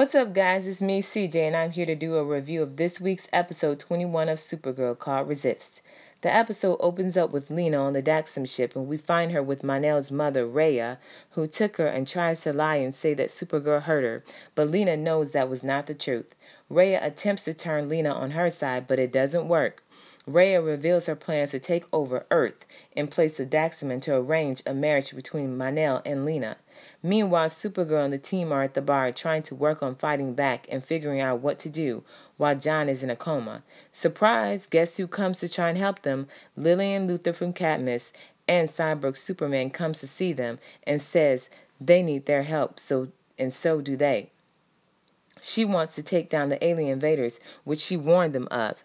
What's up, guys? It's me, CJ, and I'm here to do a review of this week's episode 21 of Supergirl called Resist. The episode opens up with Lena on the Daxam ship, and we find her with Manel's mother, Rhea, who took her and tries to lie and say that Supergirl hurt her, but Lena knows that was not the truth. Rhea attempts to turn Lena on her side, but it doesn't work. Rhea reveals her plans to take over Earth in place of Daxam and to arrange a marriage between Manel and Lena. Meanwhile, Supergirl and the team are at the bar trying to work on fighting back and figuring out what to do while John is in a coma. Surprise! Guess who comes to try and help them? Lillian Luthor from Katniss and Cyborg Superman comes to see them and says they need their help, so do they. She wants to take down the alien invaders, which she warned them of.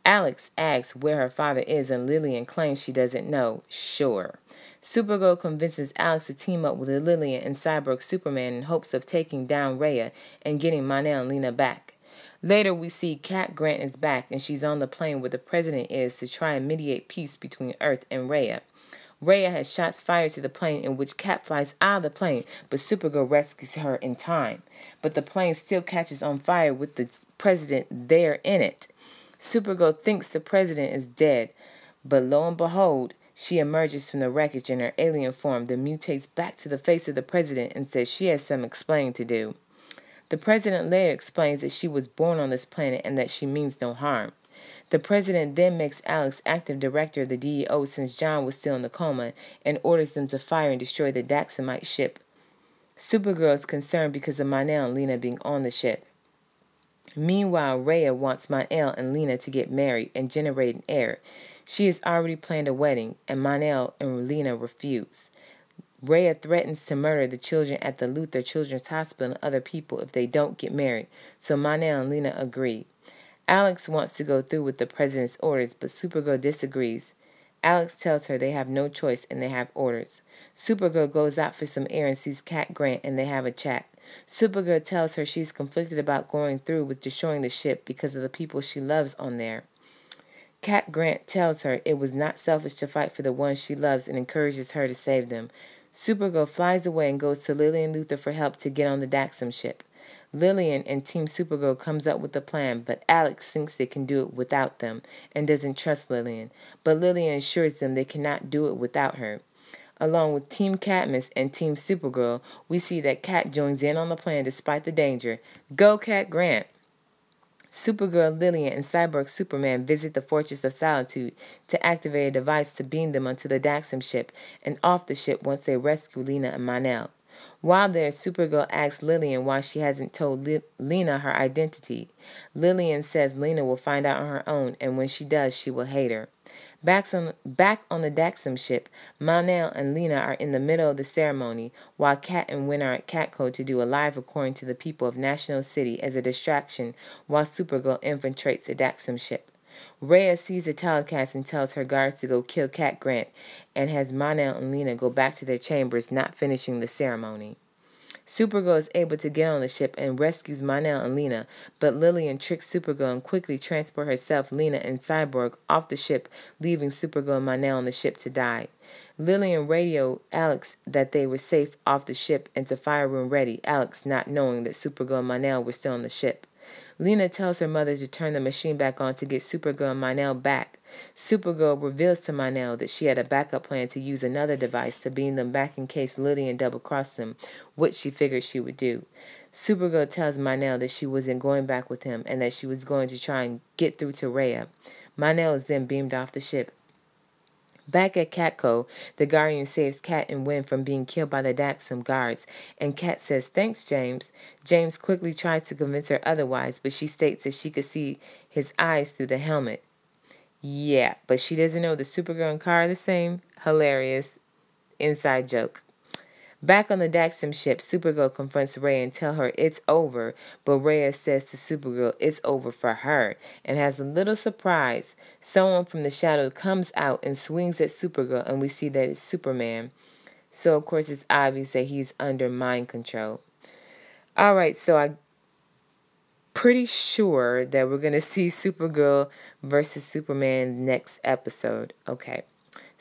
Alex asks where her father is, and Lillian claims she doesn't know. Sure. Supergirl convinces Alex to team up with Lillian and Cyborg Superman in hopes of taking down Rhea and getting Manel and Lena back. Later, we see Cat Grant is back, and she's on the plane where the president is to try and mediate peace between Earth and Rhea. Rhea has shots fired to the plane, in which Cat flies out of the plane, but Supergirl rescues her in time. But the plane still catches on fire with the president there in it. Supergirl thinks the president is dead, but lo and behold, she emerges from the wreckage in her alien form, then mutates back to the face of the president and says she has some explaining to do. The president later explains that she was born on this planet and that she means no harm. The president then makes Alex active director of the DEO since John was still in the coma and orders them to fire and destroy the Daxamite ship. Supergirl is concerned because of Manel and Lena being on the ship. Meanwhile, Rhea wants Manel and Lena to get married and generate an heir. She has already planned a wedding, and Manel and Lena refuse. Rhea threatens to murder the children at the Luthor Children's Hospital and other people if they don't get married, so Manel and Lena agree. Alex wants to go through with the president's orders, but Supergirl disagrees. Alex tells her they have no choice and they have orders. Supergirl goes out for some air and sees Cat Grant, and they have a chat. Supergirl tells her she's conflicted about going through with destroying the ship because of the people she loves on there. Cat Grant tells her it was not selfish to fight for the ones she loves and encourages her to save them. Supergirl flies away and goes to Lillian Luthor for help to get on the Daxam ship. Lillian and Team Supergirl comes up with a plan, but Alex thinks they can do it without them and doesn't trust Lillian. But Lillian assures them they cannot do it without her. Along with Team Katniss and Team Supergirl, we see that Cat joins in on the plan despite the danger. Go, Cat Grant! Supergirl, Lillian, and Cyborg Superman visit the Fortress of Solitude to activate a device to beam them onto the Daxam ship and off the ship once they rescue Lena and Manel. While there, Supergirl asks Lillian why she hasn't told Lena her identity. Lillian says Lena will find out on her own, and when she does, she will hate her. Back on the Daxam ship, Manel and Lena are in the middle of the ceremony, while Cat and Win are at Catco to do a live recording to the people of National City as a distraction while Supergirl infiltrates the Daxam ship. Rhea sees the telecast and tells her guards to go kill Cat Grant and has Manel and Lena go back to their chambers, not finishing the ceremony. Supergirl is able to get on the ship and rescues Manel and Lena, but Lillian tricks Supergirl and quickly transport herself, Lena, and Cyborg off the ship, leaving Supergirl and Manel on the ship to die. Lillian radioed Alex that they were safe off the ship and to fire room ready, Alex not knowing that Supergirl and Manel were still on the ship. Lena tells her mother to turn the machine back on to get Supergirl and Manel back. Supergirl reveals to Manel that she had a backup plan to use another device to beam them back in case Lillian double-crossed them, which she figured she would do. Supergirl tells Manel that she wasn't going back with him and that she was going to try and get through to Rhea. Manel is then beamed off the ship. Back at Catco, the Guardian saves Cat and Win from being killed by the Daxam guards, and Cat says, "Thanks, James." James quickly tries to convince her otherwise, but she states that she could see his eyes through the helmet. Yeah, but she doesn't know the Supergirl and Kara are the same. Hilarious. Inside joke. Back on the Daxam ship, Supergirl confronts Rhea and tells her it's over, but Rhea says to Supergirl it's over for her, and has a little surprise. Someone from the shadow comes out and swings at Supergirl, and we see that it's Superman. So, of course, it's obvious that he's under mind control. Alright, so I'm pretty sure that we're going to see Supergirl versus Superman next episode. Okay.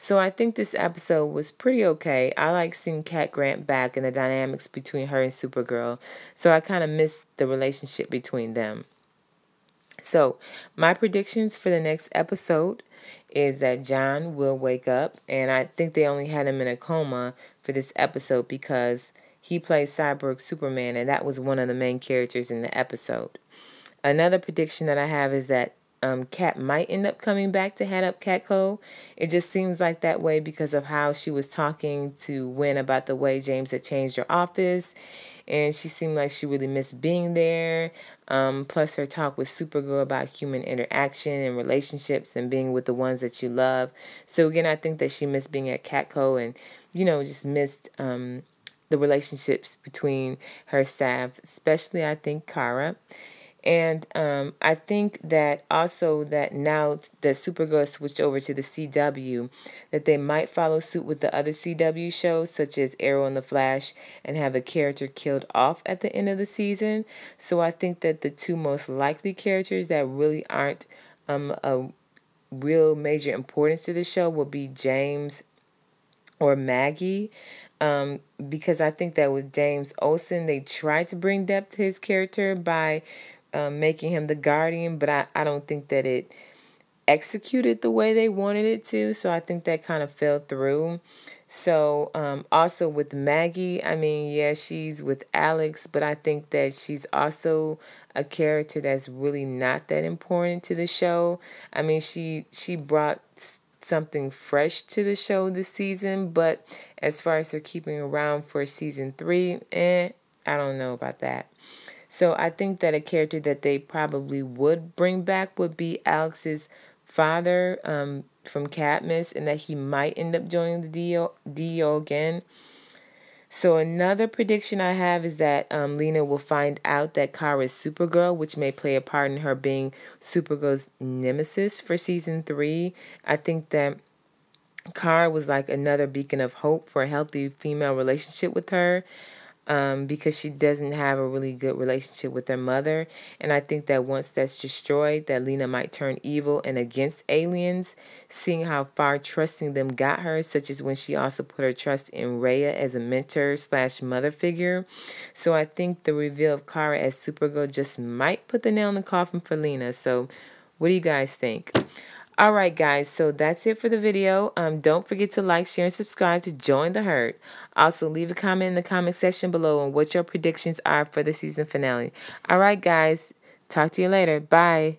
So I think this episode was pretty okay. I like seeing Cat Grant back and the dynamics between her and Supergirl. So I kind of missed the relationship between them. So my predictions for the next episode is that John will wake up, and I think they only had him in a coma for this episode because he plays Cyborg Superman, and that was one of the main characters in the episode. Another prediction that I have is that Kat might end up coming back to head up Catco. It just seems like that way because of how she was talking to Win about the way James had changed her office. And she seemed like she really missed being there. Plus her talk with Supergirl about human interaction and relationships and being with the ones that you love. So again, I think that she missed being at Catco and, just missed the relationships between her staff, especially I think Kara. And I think that also that now that Supergirl switched over to the CW, that they might follow suit with the other CW shows, such as Arrow and The Flash, and have a character killed off at the end of the season. So I think that the two most likely characters that really aren't a real major importance to the show will be James or Maggie. Because I think that with James Olsen, they tried to bring depth to his character by making him the Guardian, but I don't think that it executed the way they wanted it to, so I think that kind of fell through. So also with Maggie, I mean, yeah, she's with Alex, but I think that she's also a character that's really not that important to the show. I mean, she brought something fresh to the show this season, but as far as her keeping around for season 3, I don't know about that. So I think that a character that they probably would bring back would be Alex's father from Cadmus, and that he might end up joining the DEO again. So another prediction I have is that Lena will find out that Kara is Supergirl, which may play a part in her being Supergirl's nemesis for season 3. I think that Kara was like another beacon of hope for a healthy female relationship with her. Because she doesn't have a really good relationship with her mother. And I think that once that's destroyed, that Lena might turn evil and against aliens, seeing how far trusting them got her, such as when she also put her trust in Rhea as a mentor / mother figure. So I think the reveal of Kara as Supergirl just might put the nail in the coffin for Lena. So what do you guys think? Alright guys, so that's it for the video. Don't forget to like, share, and subscribe to join the herd. Also, leave a comment in the comment section below on what your predictions are for the season finale. Alright guys, talk to you later. Bye.